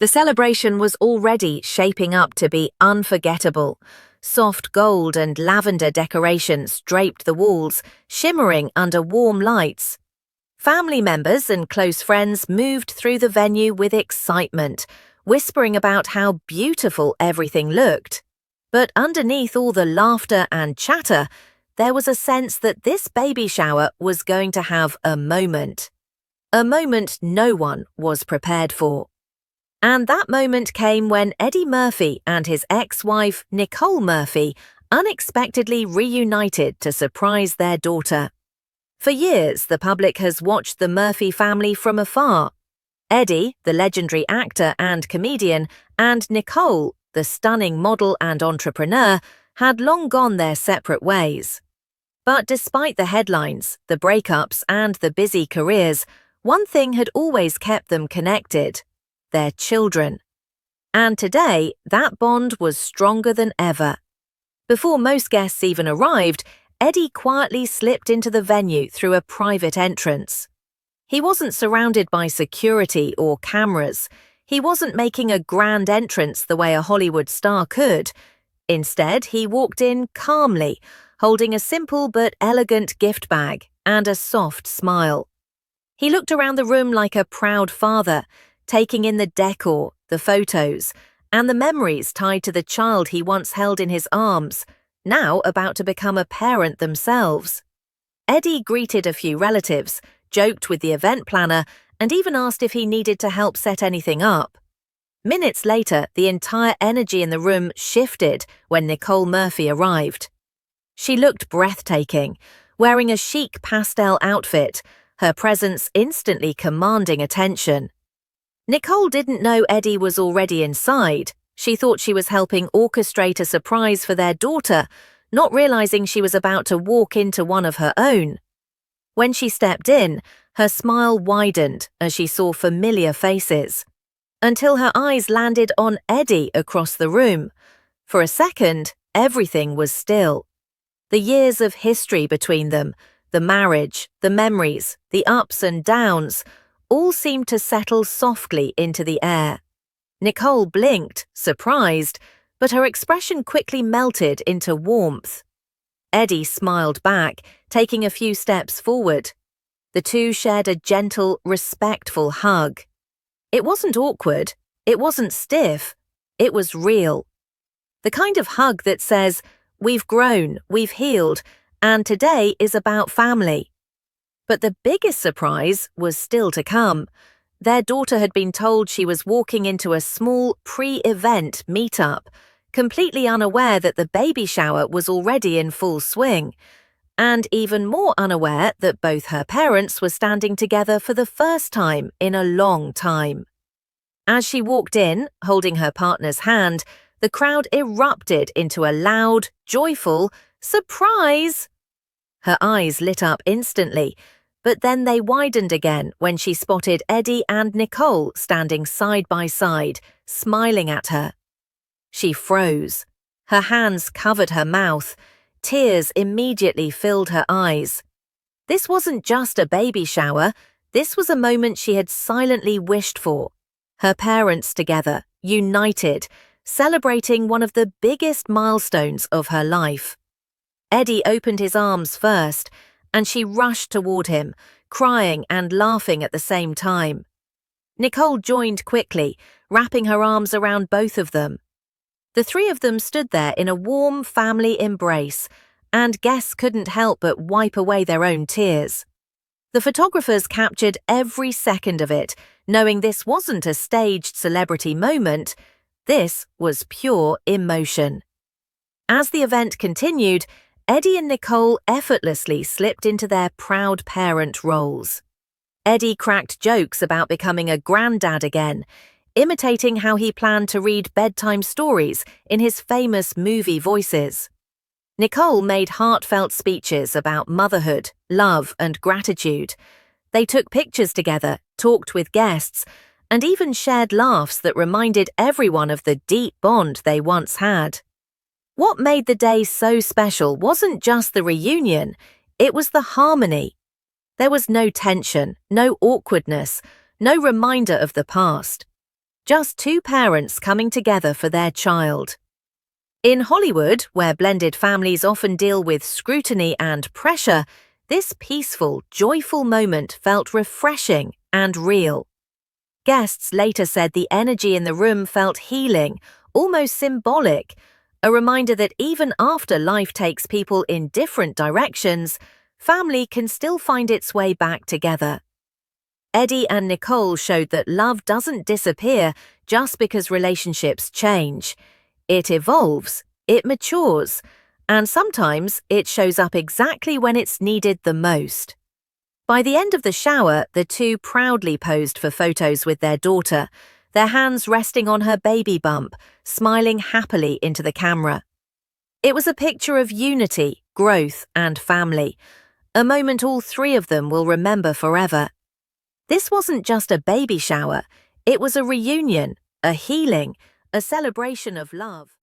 The celebration was already shaping up to be unforgettable. Soft gold and lavender decorations draped the walls, shimmering under warm lights. Family members and close friends moved through the venue with excitement, whispering about how beautiful everything looked. But underneath all the laughter and chatter, there was a sense that this baby shower was going to have a moment. A moment no one was prepared for. And that moment came when Eddie Murphy and his ex-wife, Nicole Murphy, unexpectedly reunited to surprise their daughter. For years, the public has watched the Murphy family from afar. Eddie, the legendary actor and comedian, and Nicole, the stunning model and entrepreneur, had long gone their separate ways. But despite the headlines, the breakups, and the busy careers, one thing had always kept them connected: their children. And today, that bond was stronger than ever. Before most guests even arrived, Eddie quietly slipped into the venue through a private entrance. He wasn't surrounded by security or cameras. He wasn't making a grand entrance the way a Hollywood star could. Instead, he walked in calmly, holding a simple but elegant gift bag and a soft smile. He looked around the room like a proud father, taking in the decor, the photos, and the memories tied to the child he once held in his arms, now about to become a parent themselves. Eddie greeted a few relatives, joked with the event planner, and even asked if he needed to help set anything up. Minutes later, the entire energy in the room shifted when Nicole Murphy arrived. She looked breathtaking, wearing a chic pastel outfit, her presence instantly commanding attention. Nicole didn't know Eddie was already inside. She thought she was helping orchestrate a surprise for their daughter, not realizing she was about to walk into one of her own. When she stepped in, her smile widened as she saw familiar faces, until her eyes landed on Eddie across the room. For a second, everything was still. The years of history between them, the marriage, the memories, the ups and downs, all seemed to settle softly into the air. Nicole blinked, surprised, but her expression quickly melted into warmth. Eddie smiled back, taking a few steps forward. The two shared a gentle, respectful hug. It wasn't awkward, it wasn't stiff, it was real. The kind of hug that says, "We've grown, we've healed, and today is about family." But the biggest surprise was still to come. Their daughter had been told she was walking into a small pre-event meetup, completely unaware that the baby shower was already in full swing, and even more unaware that both her parents were standing together for the first time in a long time. As she walked in, holding her partner's hand, the crowd erupted into a loud, joyful surprise. Her eyes lit up instantly, but then they widened again when she spotted Eddie and Nicole standing side by side, smiling at her. She froze. Her hands covered her mouth. Tears immediately filled her eyes. This wasn't just a baby shower. This was a moment she had silently wished for. Her parents together, united, celebrating one of the biggest milestones of her life. Eddie opened his arms first, and she rushed toward him, crying and laughing at the same time. Nicole joined quickly, wrapping her arms around both of them. The three of them stood there in a warm family embrace, and guests couldn't help but wipe away their own tears. The photographers captured every second of it, knowing this wasn't a staged celebrity moment. This was pure emotion. As the event continued, Eddie and Nicole effortlessly slipped into their proud parent roles. Eddie cracked jokes about becoming a granddad again, imitating how he planned to read bedtime stories in his famous movie voices. Nicole made heartfelt speeches about motherhood, love, and gratitude. They took pictures together, talked with guests, and even shared laughs that reminded everyone of the deep bond they once had. What made the day so special wasn't just the reunion, it was the harmony. There was no tension, no awkwardness, no reminder of the past. just two parents coming together for their child. In Hollywood, where blended families often deal with scrutiny and pressure, this peaceful, joyful moment felt refreshing and real. Guests later said the energy in the room felt healing, almost symbolic, a reminder that even after life takes people in different directions, family can still find its way back together. Eddie and Nicole showed that love doesn't disappear just because relationships change. It evolves, it matures, and sometimes it shows up exactly when it's needed the most. By the end of the shower, the two proudly posed for photos with their daughter, their hands resting on her baby bump, smiling happily into the camera. It was a picture of unity, growth, and family, a moment all three of them will remember forever. This wasn't just a baby shower, it was a reunion, a healing, a celebration of love.